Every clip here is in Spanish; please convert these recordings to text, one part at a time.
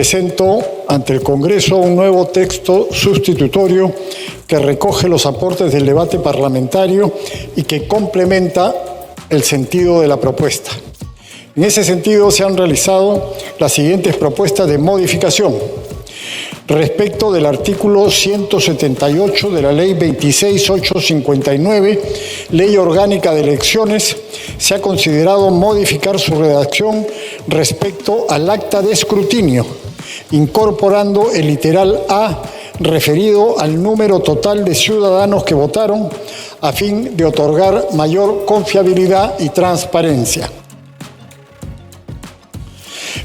Presento ante el Congreso un nuevo texto sustitutorio que recoge los aportes del debate parlamentario y que complementa el sentido de la propuesta. En ese sentido, se han realizado las siguientes propuestas de modificación. Respecto del artículo 178 de la Ley 26.859, Ley Orgánica de Elecciones, se ha considerado modificar su redacción respecto al acta de escrutinio, incorporando el literal A referido al número total de ciudadanos que votaron a fin de otorgar mayor confiabilidad y transparencia.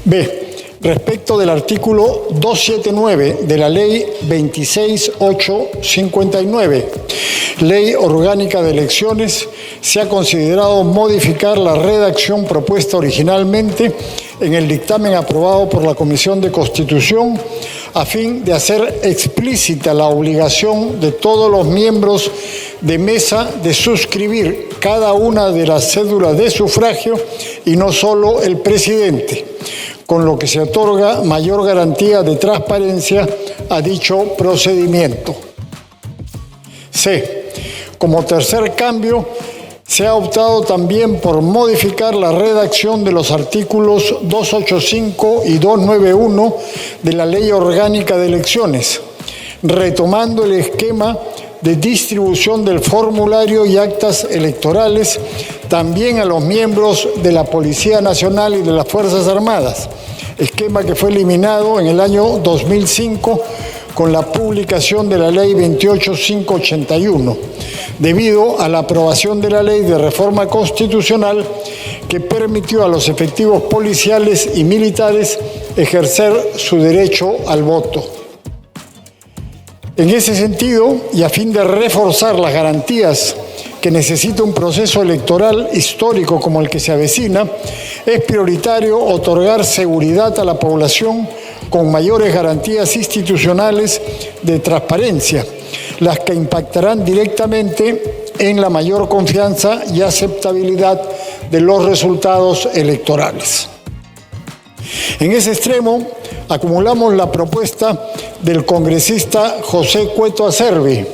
B. Respecto del artículo 279 de la Ley 26.859, Ley Orgánica de Elecciones, se ha considerado modificar la redacción propuesta originalmente en el dictamen aprobado por la Comisión de Constitución a fin de hacer explícita la obligación de todos los miembros de mesa de suscribir cada una de las cédulas de sufragio y no solo el presidente, con lo que se otorga mayor garantía de transparencia a dicho procedimiento. C. Como tercer cambio, se ha optado también por modificar la redacción de los artículos 285 y 291 de la Ley Orgánica de Elecciones, retomando el esquema de distribución del formulario y actas electorales también a los miembros de la Policía Nacional y de las Fuerzas Armadas, esquema que fue eliminado en el año 2005 con la publicación de la Ley 28.581, debido a la aprobación de la Ley de Reforma Constitucional que permitió a los efectivos policiales y militares ejercer su derecho al voto. En ese sentido, y a fin de reforzar las garantías que necesita un proceso electoral histórico como el que se avecina, es prioritario otorgar seguridad a la población con mayores garantías institucionales de transparencia, las que impactarán directamente en la mayor confianza y aceptabilidad de los resultados electorales. En ese extremo, acumulamos la propuesta del congresista José Cueto Acerbi,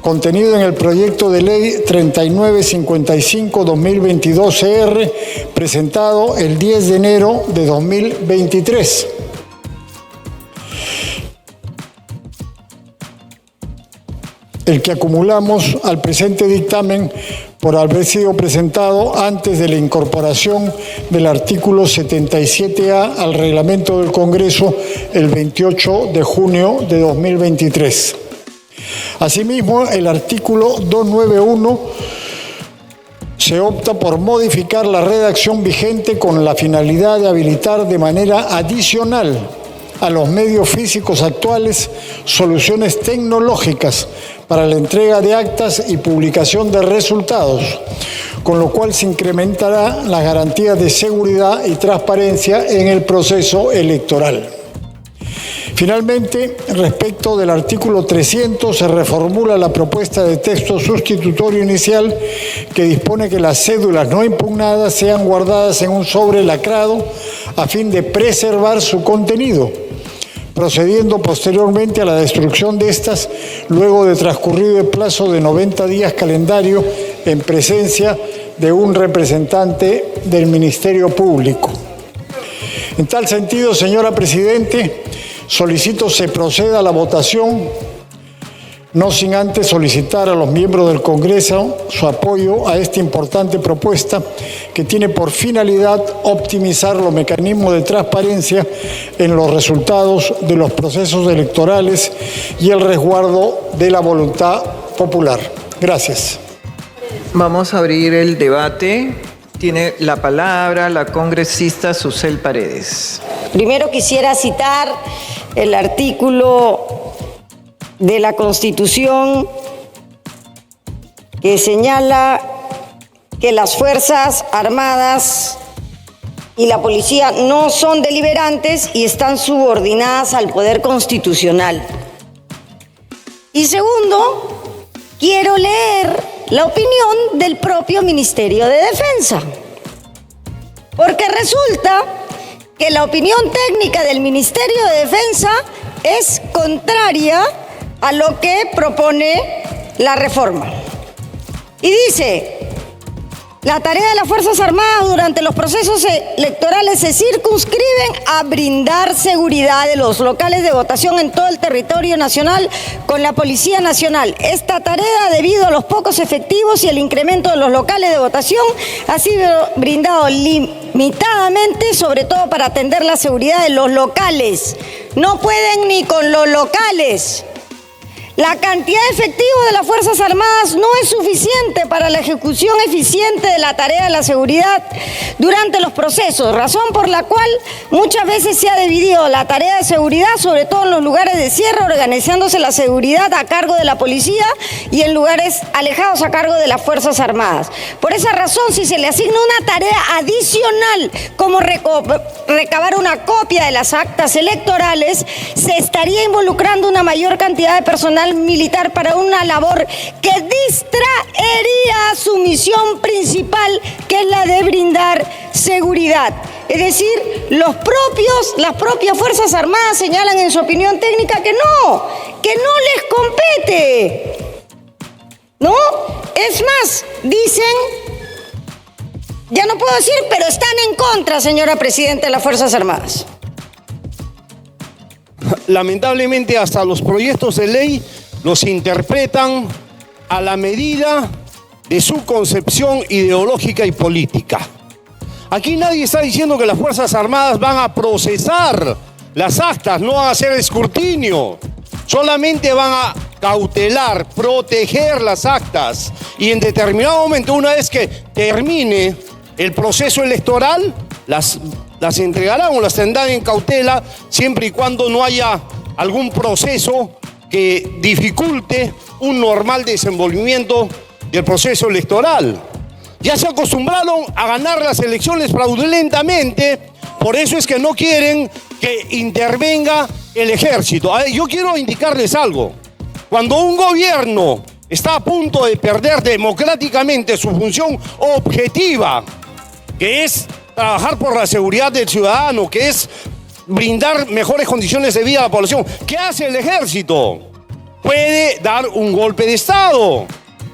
contenido en el proyecto de ley 3955-2022-CR, presentado el 10 de enero de 2023. El que acumulamos al presente dictamen por haber sido presentado antes de la incorporación del artículo 77A al reglamento del Congreso el 28 de junio de 2023. Asimismo, el artículo 291 se opta por modificar la redacción vigente con la finalidad de habilitar de manera adicional a los medios físicos actuales soluciones tecnológicas para la entrega de actas y publicación de resultados, con lo cual se incrementará las garantías de seguridad y transparencia en el proceso electoral. Finalmente, respecto del artículo 300, se reformula la propuesta de texto sustitutorio inicial que dispone que las cédulas no impugnadas sean guardadas en un sobre lacrado a fin de preservar su contenido, procediendo posteriormente a la destrucción de estas luego de transcurrido el plazo de 90 días calendario en presencia de un representante del Ministerio Público. En tal sentido, señora Presidente, solicito se proceda a la votación, no sin antes solicitar a los miembros del Congreso su apoyo a esta importante propuesta que tiene por finalidad optimizar los mecanismos de transparencia en los resultados de los procesos electorales y el resguardo de la voluntad popular. Gracias. Vamos a abrir el debate. Tiene la palabra la congresista Susel Paredes. Primero quisiera citar el artículo de la Constitución que señala que las Fuerzas Armadas y la Policía no son deliberantes y están subordinadas al Poder Constitucional. Y segundo, quiero leer la opinión del propio Ministerio de Defensa, porque resulta que la opinión técnica del Ministerio de Defensa es contraria a lo que propone la reforma. Y dice: la tarea de las Fuerzas Armadas durante los procesos electorales se circunscriben a brindar seguridad de los locales de votación en todo el territorio nacional con la Policía Nacional. Esta tarea, debido a los pocos efectivos y el incremento de los locales de votación, ha sido brindado limitadamente, sobre todo para atender la seguridad de los locales. No pueden ni con los locales. La cantidad de efectivos de las Fuerzas Armadas no es suficiente para la ejecución eficiente de la tarea de la seguridad durante los procesos, razón por la cual muchas veces se ha dividido la tarea de seguridad, sobre todo en los lugares de cierre, organizándose la seguridad a cargo de la policía y en lugares alejados a cargo de las Fuerzas Armadas. Por esa razón, si se le asigna una tarea adicional como recabar una copia de las actas electorales, se estaría involucrando una mayor cantidad de personal militar para una labor que distraería su misión principal, que es la de brindar seguridad. Es decir, las propias Fuerzas Armadas señalan en su opinión técnica que no les compete. ¿No? Es más, dicen, ya no puedo decir, pero están en contra, señora Presidenta, de las Fuerzas Armadas. Lamentablemente, hasta los proyectos de ley los interpretan a la medida de su concepción ideológica y política. Aquí nadie está diciendo que las Fuerzas Armadas van a procesar las actas, no van a hacer escrutinio, solamente van a cautelar, proteger las actas, y en determinado momento, una vez que termine el proceso electoral, las entregarán o las tendrán en cautela, siempre y cuando no haya algún proceso que dificulte un normal desenvolvimiento del proceso electoral. Ya se acostumbraron a ganar las elecciones fraudulentamente, por eso es que no quieren que intervenga el ejército. A ver, yo quiero indicarles algo. Cuando un gobierno está a punto de perder democráticamente su función objetiva, que es trabajar por la seguridad del ciudadano, que es brindar mejores condiciones de vida a la población, ¿qué hace el ejército? Puede dar un golpe de Estado.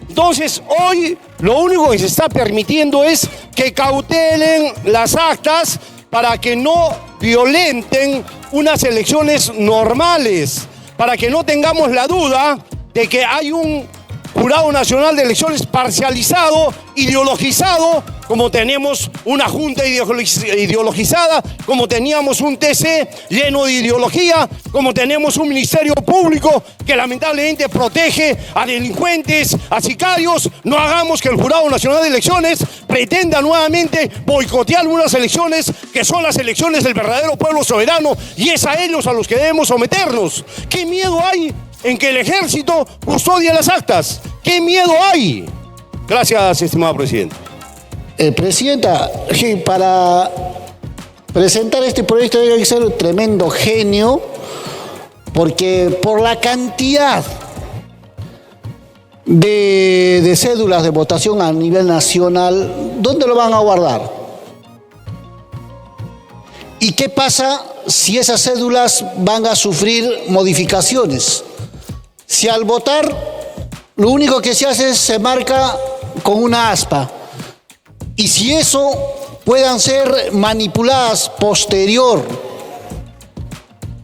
Entonces, hoy lo único que se está permitiendo es que cautelen las actas para que no violenten unas elecciones normales, para que no tengamos la duda de que hay un Jurado Nacional de Elecciones parcializado, ideologizado, como tenemos una junta ideologizada, como teníamos un TC lleno de ideología, como tenemos un Ministerio Público que lamentablemente protege a delincuentes, a sicarios. No hagamos que el Jurado Nacional de Elecciones pretenda nuevamente boicotear unas elecciones que son las elecciones del verdadero pueblo soberano, y es a ellos a los que debemos someternos. ¿Qué miedo hay en que el ejército custodia las actas? ¿Qué miedo hay? Gracias, estimado presidente. Presidenta, para presentar este proyecto hay que ser un tremendo genio, porque por la cantidad de cédulas de votación a nivel nacional, ¿dónde lo van a guardar? ¿Y qué pasa si esas cédulas van a sufrir modificaciones? Si al votar lo único que se hace es se marca con una aspa, y si eso puedan ser manipuladas posterior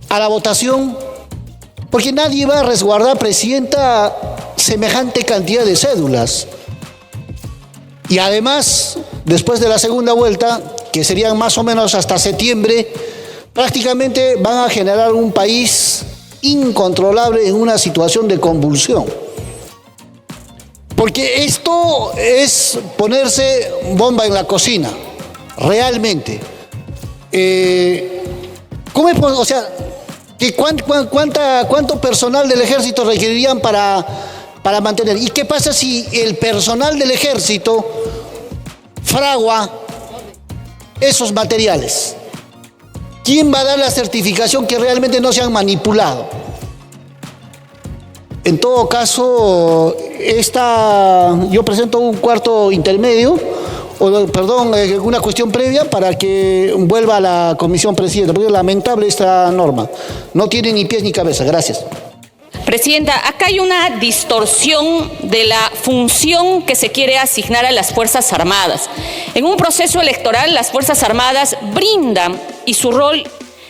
a la votación, porque nadie va a resguardar, Presidenta, semejante cantidad de cédulas. Y además, después de la segunda vuelta, que serían más o menos hasta septiembre, prácticamente van a generar un país incontrolable en una situación de convulsión. Porque esto es ponerse bomba en la cocina, realmente. ¿Cómo es, o sea, cuánto personal del ejército requerirían para mantener? ¿Y qué pasa si el personal del ejército fragua esos materiales? ¿Quién va a dar la certificación que realmente no se han manipulado? En todo caso, yo presento un cuarto intermedio, una cuestión previa para que vuelva a la comisión presidenta, porque es lamentable esta norma. No tiene ni pies ni cabeza. Gracias. Presidenta, acá hay una distorsión de la función que se quiere asignar a las Fuerzas Armadas. En un proceso electoral, las Fuerzas Armadas brindan y su rol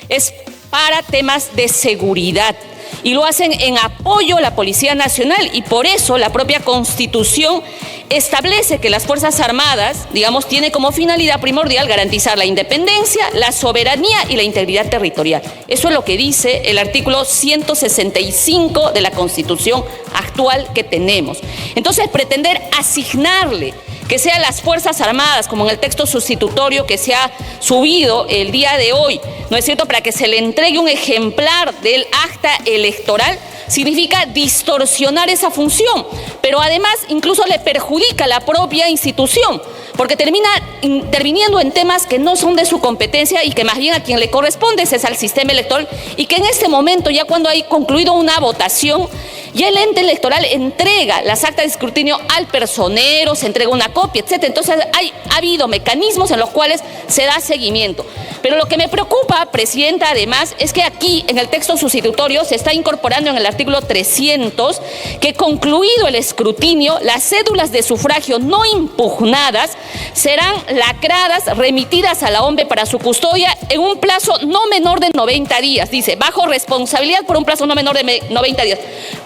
es para temas de seguridad y lo hacen en apoyo a la Policía Nacional, y por eso la propia Constitución establece que las Fuerzas Armadas, digamos, tiene como finalidad primordial garantizar la independencia, la soberanía y la integridad territorial. Eso es lo que dice el artículo 165 de la Constitución actual que tenemos. Entonces, pretender asignarle que sean las Fuerzas Armadas, como en el texto sustitutorio que se ha subido el día de hoy, ¿no es cierto?, para que se le entregue un ejemplar del acta electoral, significa distorsionar esa función, pero además incluso le perjudica a la propia institución, porque termina interviniendo en temas que no son de su competencia y que más bien a quien le corresponde es al sistema electoral, y que en este momento, ya cuando hay concluido una votación, ya el ente electoral entrega las actas de escrutinio al personero, se entrega una copia, etc. Entonces ha habido mecanismos en los cuales se da seguimiento. Pero lo que me preocupa, Presidenta, además, es que aquí en el texto sustitutorio se está incorporando en el artículo 300 que, concluido el escrutinio, las cédulas de sufragio no impugnadas serán lacradas, remitidas a la OMPE para su custodia en un plazo no menor de 90 días. Dice, bajo responsabilidad por un plazo no menor de 90 días.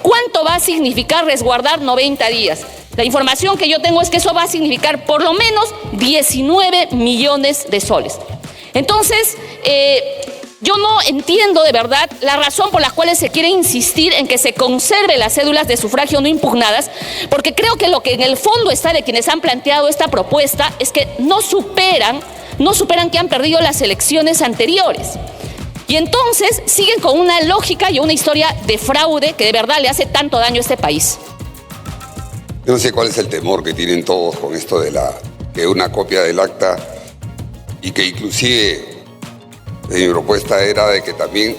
¿Cuánto va a significar resguardar 90 días? La información que yo tengo es que eso va a significar por lo menos 19 millones de soles. Entonces, yo no entiendo de verdad la razón por la cual se quiere insistir en que se conserve las cédulas de sufragio no impugnadas, porque creo que lo que en el fondo está de quienes han planteado esta propuesta es que no superan que han perdido las elecciones anteriores. Y entonces siguen con una lógica y una historia de fraude que de verdad le hace tanto daño a este país. Yo no sé cuál es el temor que tienen todos con esto de que una copia del acta, y que inclusive mi propuesta era de que también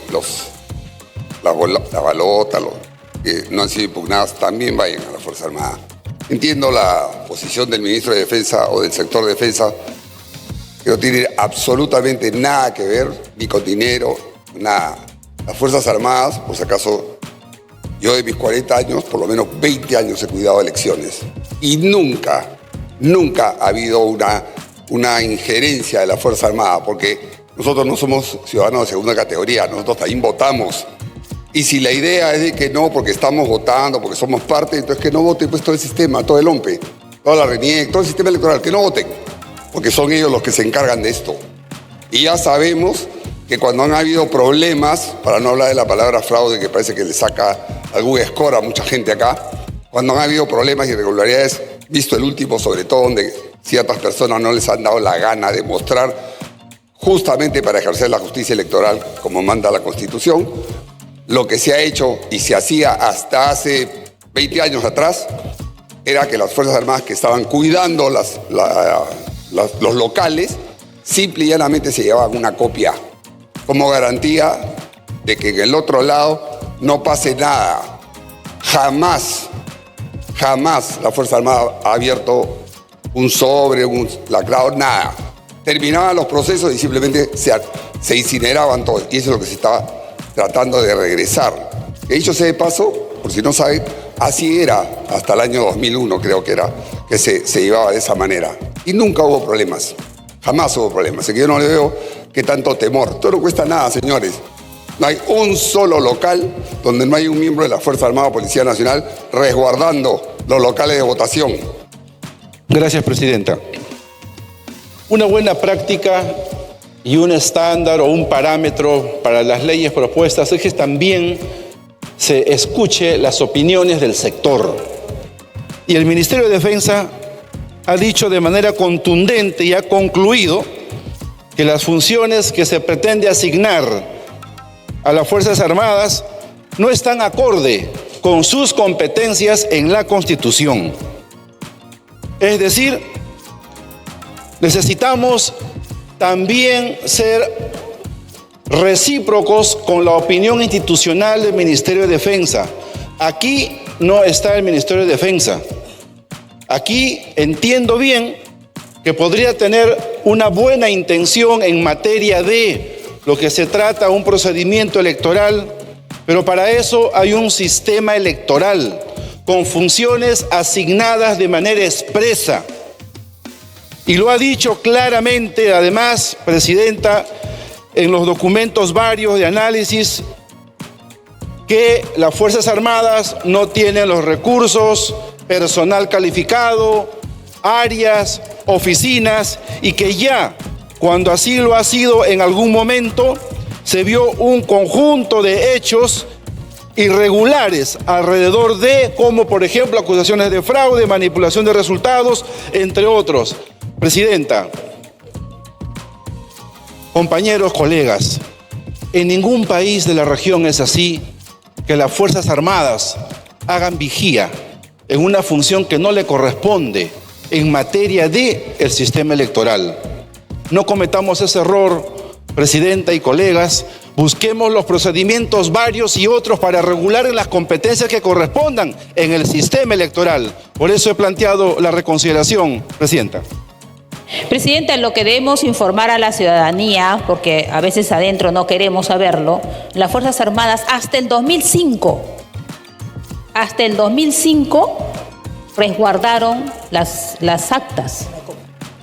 la balota, que no han sido impugnadas, también vayan a la Fuerza Armada. Entiendo la posición del ministro de Defensa o del sector de Defensa, que no tiene absolutamente nada que ver, ni con dinero, nada. Las Fuerzas Armadas, por si acaso, yo de mis 40 años, por lo menos 20 años he cuidado elecciones. Y nunca ha habido una injerencia de la Fuerza Armada, porque nosotros no somos ciudadanos de segunda categoría, nosotros también votamos. Y si la idea es de que no, porque estamos votando, porque somos parte, entonces que no voten pues todo el sistema, todo el OMPE, toda la RENIEC, todo el sistema electoral, que no voten, porque son ellos los que se encargan de esto. Y ya sabemos que cuando han habido problemas, para no hablar de la palabra fraude, que parece que le saca algún score a mucha gente acá, cuando han habido problemas y irregularidades, visto el último sobre todo, donde ciertas personas no les han dado la gana de mostrar, justamente para ejercer la justicia electoral como manda la Constitución, lo que se ha hecho y se hacía hasta hace 20 años atrás era que las Fuerzas Armadas que estaban cuidando los locales, simple y llanamente se llevaban una copia como garantía de que en el otro lado no pase nada. Jamás la Fuerza Armada ha abierto un sobre, un lacrado, nada. Terminaban los procesos y simplemente se incineraban todos. Y eso es lo que se está tratando de regresar. Dicho sea de paso, por si no saben, así era hasta el año 2001, creo que era, que se llevaba de esa manera. Y nunca hubo problemas. Jamás hubo problemas. Así que yo no le veo que tanto temor. Todo no cuesta nada, señores. No hay un solo local donde no hay un miembro de la Fuerza Armada o Policía Nacional resguardando los locales de votación. Gracias, Presidenta. Una buena práctica y un estándar o un parámetro para las leyes propuestas es que también se escuche las opiniones del sector. Y el Ministerio de Defensa ha dicho de manera contundente y ha concluido que las funciones que se pretende asignar a las Fuerzas Armadas no están acorde con sus competencias en la Constitución. Es decir, necesitamos también ser recíprocos con la opinión institucional del Ministerio de Defensa. Aquí no está el Ministerio de Defensa. Aquí entiendo bien que podría tener una buena intención en materia de lo que se trata un procedimiento electoral, pero para eso hay un sistema electoral con funciones asignadas de manera expresa. Y lo ha dicho claramente, además, Presidenta, en los documentos varios de análisis, que las Fuerzas Armadas no tienen los recursos, personal calificado, áreas, oficinas, y que ya, cuando así lo ha sido en algún momento, se vio un conjunto de hechos irregulares alrededor de, como por ejemplo acusaciones de fraude, manipulación de resultados, entre otros. Presidenta, compañeros, colegas, en ningún país de la región es así que las Fuerzas Armadas hagan vigía en una función que no le corresponde en materia del sistema electoral. No cometamos ese error, Presidenta y colegas. Busquemos los procedimientos varios y otros para regular en las competencias que correspondan en el sistema electoral. Por eso he planteado la reconsideración, Presidenta. Presidenta, lo que debemos informar a la ciudadanía, porque a veces adentro no queremos saberlo, las Fuerzas Armadas hasta el 2005 resguardaron las actas.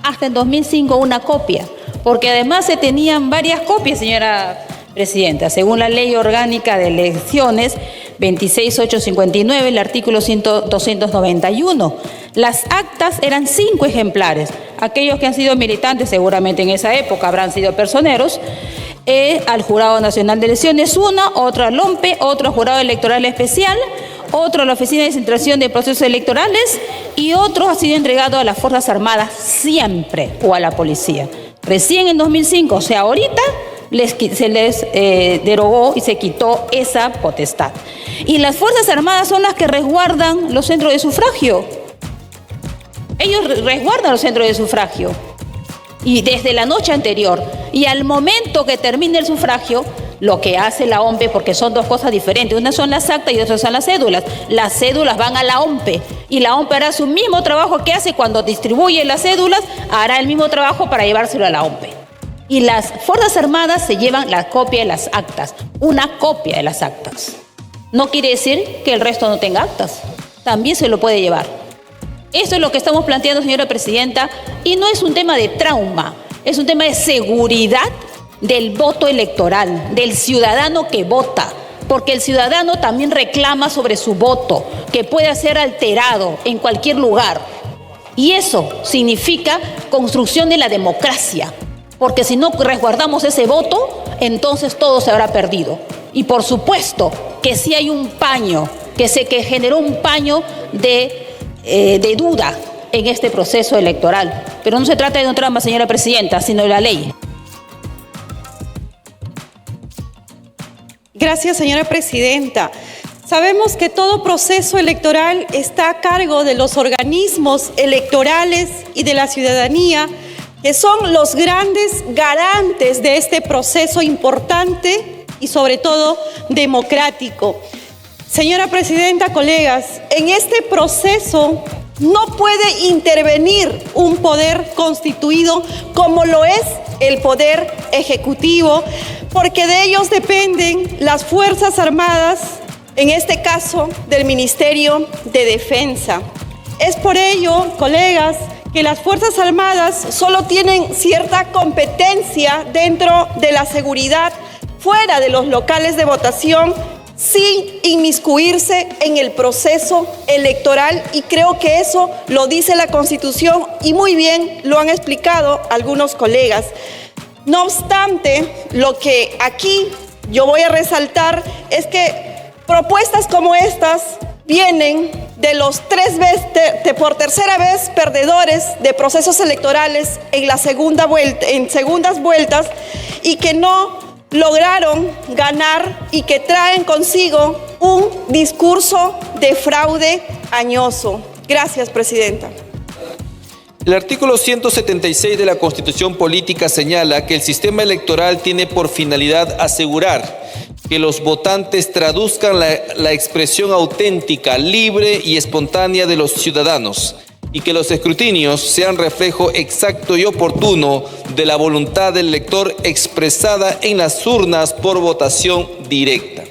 Hasta el 2005 una copia, porque además se tenían varias copias, señora Presidenta, según la Ley Orgánica de Elecciones 26859, el artículo 291. Las actas eran 5 ejemplares. Aquellos que han sido militantes seguramente en esa época habrán sido personeros. Al Jurado Nacional de Elecciones una, otra al OMPE, otro al Jurado Electoral Especial, otro a la Oficina de Centración de Procesos Electorales y otro ha sido entregado a las Fuerzas Armadas siempre o a la policía. Recién en 2005, o sea, ahorita se les derogó y se quitó esa potestad. Y las Fuerzas Armadas son las que resguardan los centros de sufragio. Ellos resguardan los centros de sufragio. Y desde la noche anterior y al momento que termine el sufragio, lo que hace la OMPE, porque son dos cosas diferentes, una son las actas y otras son las cédulas. Las cédulas van a la OMPE y la OMPE hará su mismo trabajo que hace cuando distribuye las cédulas, hará el mismo trabajo para llevárselo a la OMPE. Y las Fuerzas Armadas se llevan la copia de las actas, una copia de las actas. No quiere decir que el resto no tenga actas, también se lo puede llevar. Eso es lo que estamos planteando, señora Presidenta, y no es un tema de trauma, es un tema de seguridad del voto electoral, del ciudadano que vota, porque el ciudadano también reclama sobre su voto, que puede ser alterado en cualquier lugar. Y eso significa construcción de la democracia, porque si no resguardamos ese voto, entonces todo se habrá perdido. Y por supuesto que sí hay un paño, que generó un paño de duda en este proceso electoral. Pero no se trata de un trama, señora Presidenta, sino de la ley. Gracias, señora Presidenta. Sabemos que todo proceso electoral está a cargo de los organismos electorales y de la ciudadanía, que son los grandes garantes de este proceso importante y sobre todo democrático. Señora Presidenta, colegas, en este proceso no puede intervenir un poder constituido como lo es el Poder Ejecutivo, porque de ellos dependen las Fuerzas Armadas, en este caso del Ministerio de Defensa. Es por ello, colegas, que las Fuerzas Armadas solo tienen cierta competencia dentro de la seguridad, fuera de los locales de votación, sin inmiscuirse en el proceso electoral, y creo que eso lo dice la Constitución y muy bien lo han explicado algunos colegas. No obstante, lo que aquí yo voy a resaltar es que propuestas como estas vienen de los por tercera vez perdedores de procesos electorales en segundas vueltas, y que no lograron ganar y que traen consigo un discurso de fraude añoso. Gracias, Presidenta. El artículo 176 de la Constitución Política señala que el sistema electoral tiene por finalidad asegurar que los votantes traduzcan la expresión auténtica, libre y espontánea de los ciudadanos y que los escrutinios sean reflejo exacto y oportuno de la voluntad del elector expresada en las urnas por votación directa.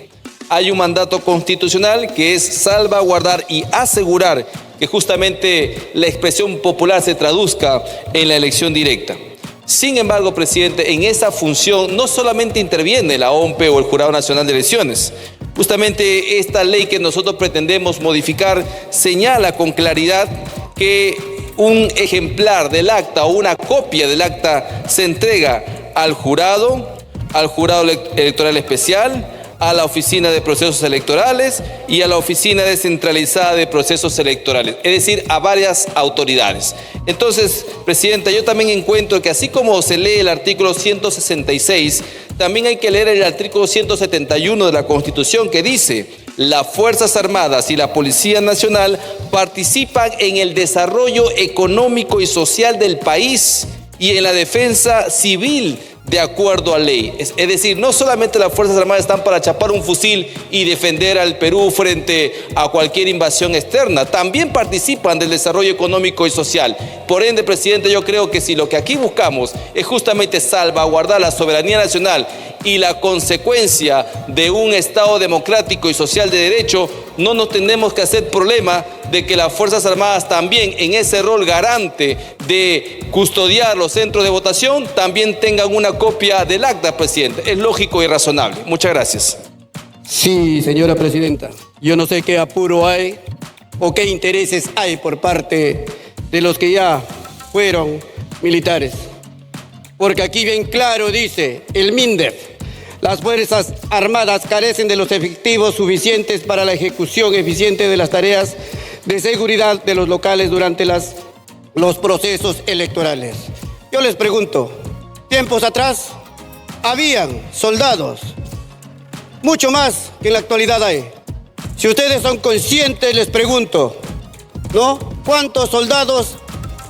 Hay un mandato constitucional que es salvaguardar y asegurar que justamente la expresión popular se traduzca en la elección directa. Sin embargo, presidente, en esa función no solamente interviene la OMPE o el Jurado Nacional de Elecciones. Justamente esta ley que nosotros pretendemos modificar señala con claridad que un ejemplar del acta o una copia del acta se entrega al jurado electoral especial, a la Oficina de Procesos Electorales y a la Oficina Descentralizada de Procesos Electorales, es decir, a varias autoridades. Entonces, Presidenta, yo también encuentro que así como se lee el artículo 166, también hay que leer el artículo 171 de la Constitución que dice: las Fuerzas Armadas y la Policía Nacional participan en el desarrollo económico y social del país y en la defensa civil de acuerdo a ley. Es decir, no solamente las Fuerzas Armadas están para chapar un fusil y defender al Perú frente a cualquier invasión externa, también participan del desarrollo económico y social. Por ende, presidente, yo creo que si lo que aquí buscamos es justamente salvaguardar la soberanía nacional y la consecuencia de un Estado democrático y social de derecho, no nos tenemos que hacer problema de que las Fuerzas Armadas también en ese rol garante de custodiar los centros de votación también tengan una copia del acta, presidente. Es lógico y razonable. Muchas gracias. Sí, señora presidenta. Yo no sé qué apuro hay o qué intereses hay por parte de los que ya fueron militares. Porque aquí bien claro dice el MINDEF: las Fuerzas Armadas carecen de los efectivos suficientes para la ejecución eficiente de las tareas de seguridad de los locales durante los procesos electorales. Yo les pregunto, tiempos atrás habían soldados, mucho más que en la actualidad hay. Si ustedes son conscientes, les pregunto, ¿no? ¿Cuántos soldados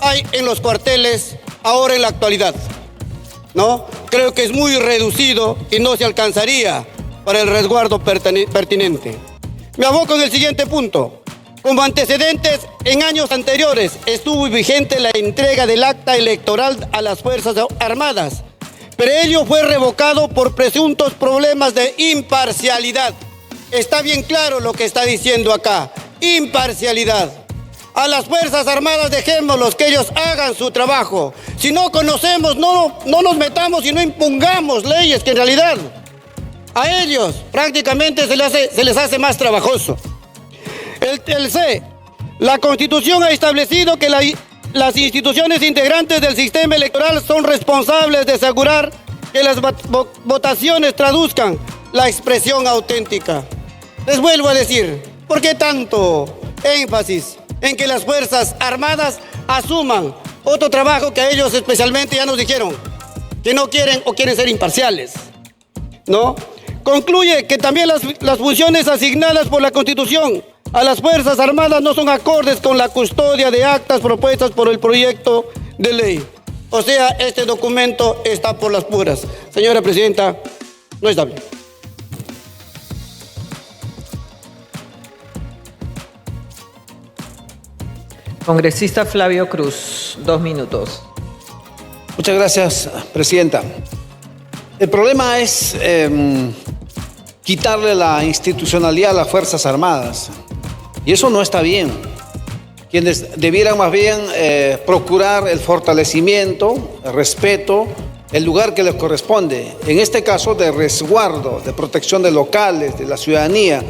hay en los cuarteles ahora en la actualidad? ¿No? Creo que es muy reducido y no se alcanzaría para el resguardo pertinente. Me aboco en el siguiente punto. Como antecedentes, en años anteriores estuvo vigente la entrega del acta electoral a las Fuerzas Armadas, pero ello fue revocado por presuntos problemas de imparcialidad. Está bien claro lo que está diciendo acá, imparcialidad. A las Fuerzas Armadas dejémoslos que ellos hagan su trabajo. Si no conocemos, no nos metamos y no impongamos leyes que en realidad a ellos prácticamente se les hace más trabajoso. El C. La Constitución ha establecido que las instituciones integrantes del sistema electoral son responsables de asegurar que las votaciones traduzcan la expresión auténtica. Les vuelvo a decir, ¿por qué tanto énfasis en que las Fuerzas Armadas asuman otro trabajo que a ellos especialmente ya nos dijeron que no quieren o quieren ser imparciales? ¿No? Concluye que también las funciones asignadas por la Constitución a las Fuerzas Armadas no son acordes con la custodia de actas propuestas por el proyecto de ley. O sea, este documento está por las puras. Señora presidenta, no está bien. Congresista Flavio Cruz, 2 minutos. Muchas gracias, presidenta. El problema es quitarle la institucionalidad a las Fuerzas Armadas. Y eso no está bien. Quienes debieran más bien procurar el fortalecimiento, el respeto, el lugar que les corresponde. En este caso de resguardo, de protección de locales, de la ciudadanía,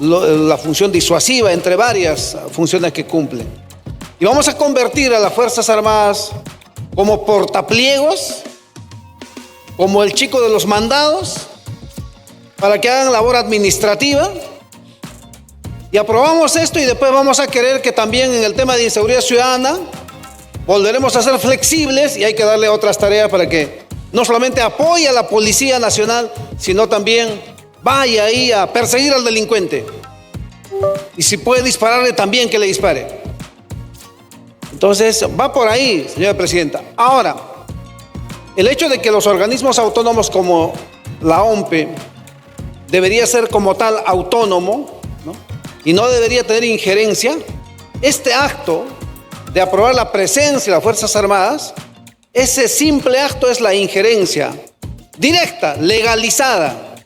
la función disuasiva, entre varias funciones que cumplen. Y vamos a convertir a las Fuerzas Armadas como portapliegos, como el chico de los mandados, para que hagan labor administrativa. Y aprobamos esto y después vamos a querer que también en el tema de inseguridad ciudadana volveremos a ser flexibles y hay que darle otras tareas para que no solamente apoye a la Policía Nacional, sino también vaya ahí a perseguir al delincuente. Y si puede dispararle, también que le dispare. Entonces, va por ahí, señora presidenta. Ahora, el hecho de que los organismos autónomos como la OMPE debería ser como tal autónomo, ¿no? Y no debería tener injerencia, este acto de aprobar la presencia de las Fuerzas Armadas, ese simple acto es la injerencia directa, legalizada.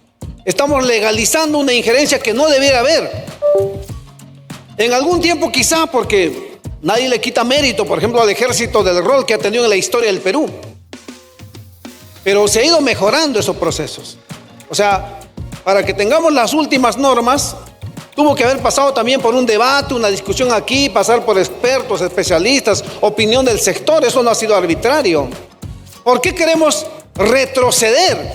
Estamos legalizando una injerencia que no debiera haber. En algún tiempo quizá, porque nadie le quita mérito, por ejemplo, al ejército del rol que ha tenido en la historia del Perú. Pero se ha ido mejorando esos procesos. O sea, para que tengamos las últimas normas, tuvo que haber pasado también por un debate, una discusión aquí, pasar por expertos, especialistas, opinión del sector. Eso no ha sido arbitrario. ¿Por qué queremos retroceder?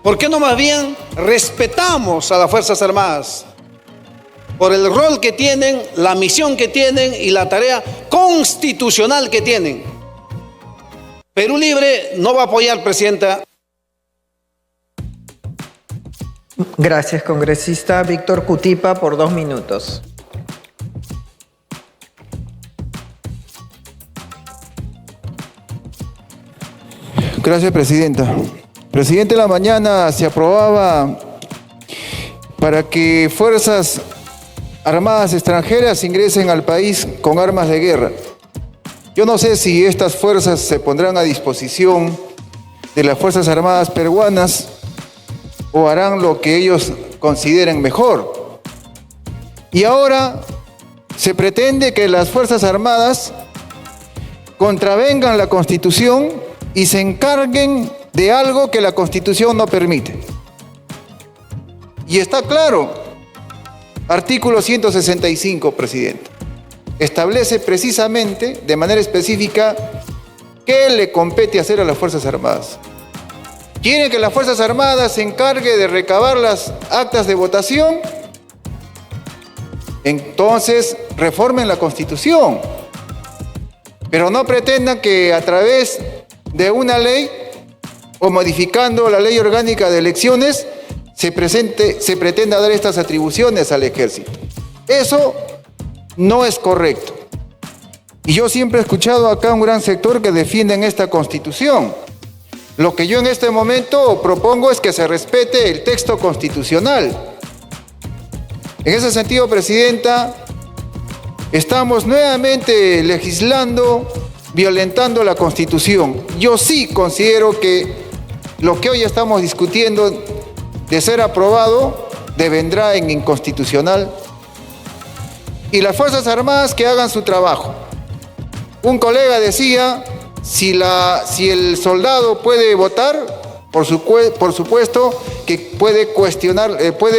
¿Por qué no más bien respetamos a las Fuerzas Armadas? Por el rol que tienen, la misión que tienen y la tarea constitucional que tienen. Perú Libre no va a apoyar, Presidenta. Gracias, congresista Víctor Cutipa, por 2 minutos. Gracias, Presidenta. Presidente, en la mañana se aprobaba para que fuerzas armadas extranjeras ingresen al país con armas de guerra. Yo no sé si estas fuerzas se pondrán a disposición de las Fuerzas Armadas peruanas o harán lo que ellos consideren mejor. Y ahora se pretende que las Fuerzas Armadas contravengan la Constitución y se encarguen de algo que la Constitución no permite. Y está claro, artículo 165, Presidente, establece precisamente, de manera específica, qué le compete hacer a las Fuerzas Armadas. ¿Quieren que las Fuerzas Armadas se encargue de recabar las actas de votación? Entonces, reformen la Constitución. Pero no pretendan que a través de una ley o modificando la ley orgánica de elecciones se pretenda dar estas atribuciones al ejército. Eso no es correcto. Y yo siempre he escuchado acá un gran sector que defienden esta Constitución. Lo que yo en este momento propongo es que se respete el texto constitucional. En ese sentido, Presidenta, estamos nuevamente legislando, violentando la Constitución. Yo sí considero que lo que hoy estamos discutiendo, de ser aprobado, devendrá en inconstitucional. Y las Fuerzas Armadas que hagan su trabajo. Un colega decía, si el soldado puede votar, por supuesto que puede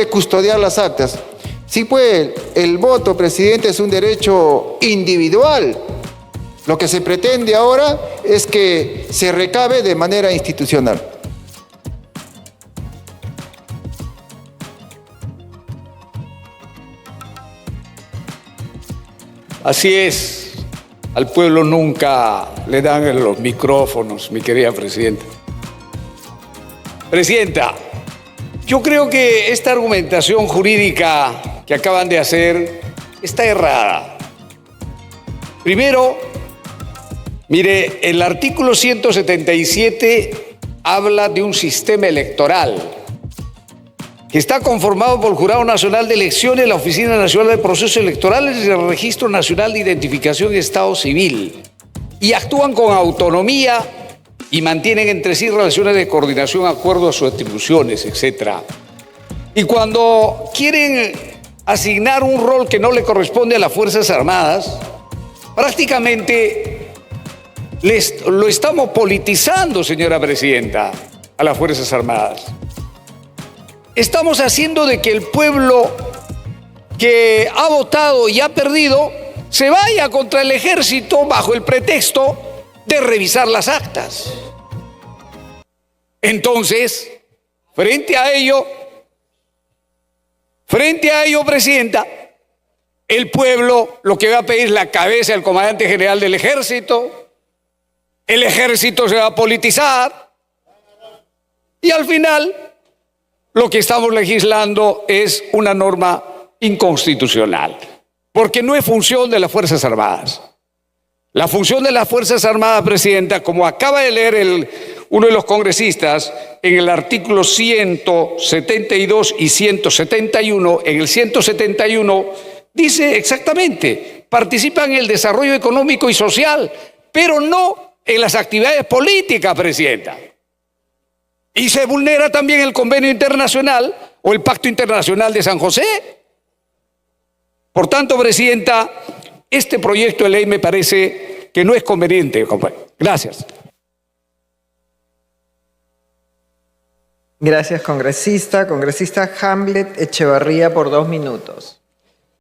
custodiar las actas. Sí, pues el voto, Presidente, es un derecho individual. Lo que se pretende ahora es que se recabe de manera institucional. Así es. Al pueblo nunca le dan los micrófonos, mi querida Presidenta. Presidenta, yo creo que esta argumentación jurídica que acaban de hacer está errada. Primero, mire, el artículo 177 habla de un sistema electoral que está conformado por el Jurado Nacional de Elecciones, la Oficina Nacional de Procesos Electorales y el Registro Nacional de Identificación y Estado Civil, y actúan con autonomía y mantienen entre sí relaciones de coordinación, acuerdo a sus atribuciones, etc. Y cuando quieren asignar un rol que no le corresponde a las Fuerzas Armadas, prácticamente lo estamos politizando, señora Presidenta, a las Fuerzas Armadas. Estamos haciendo de que el pueblo que ha votado y ha perdido se vaya contra el ejército bajo el pretexto de revisar las actas. Entonces, frente a ello, Presidenta, el pueblo lo que va a pedir es la cabeza del comandante general del ejército, el ejército se va a politizar y al final lo que estamos legislando es una norma inconstitucional, porque no es función de las Fuerzas Armadas. La función de las Fuerzas Armadas, Presidenta, como acaba de leer uno de los congresistas en el artículo 172 y 171, en el 171 dice exactamente participan en el desarrollo económico y social, pero no en las actividades políticas, Presidenta. Y se vulnera también el convenio internacional o el Pacto Internacional de San José. Por tanto, Presidenta, este proyecto de ley me parece que no es conveniente, compañero. Gracias. Gracias, congresista. Congresista Hamlet Echevarría por 2 minutos.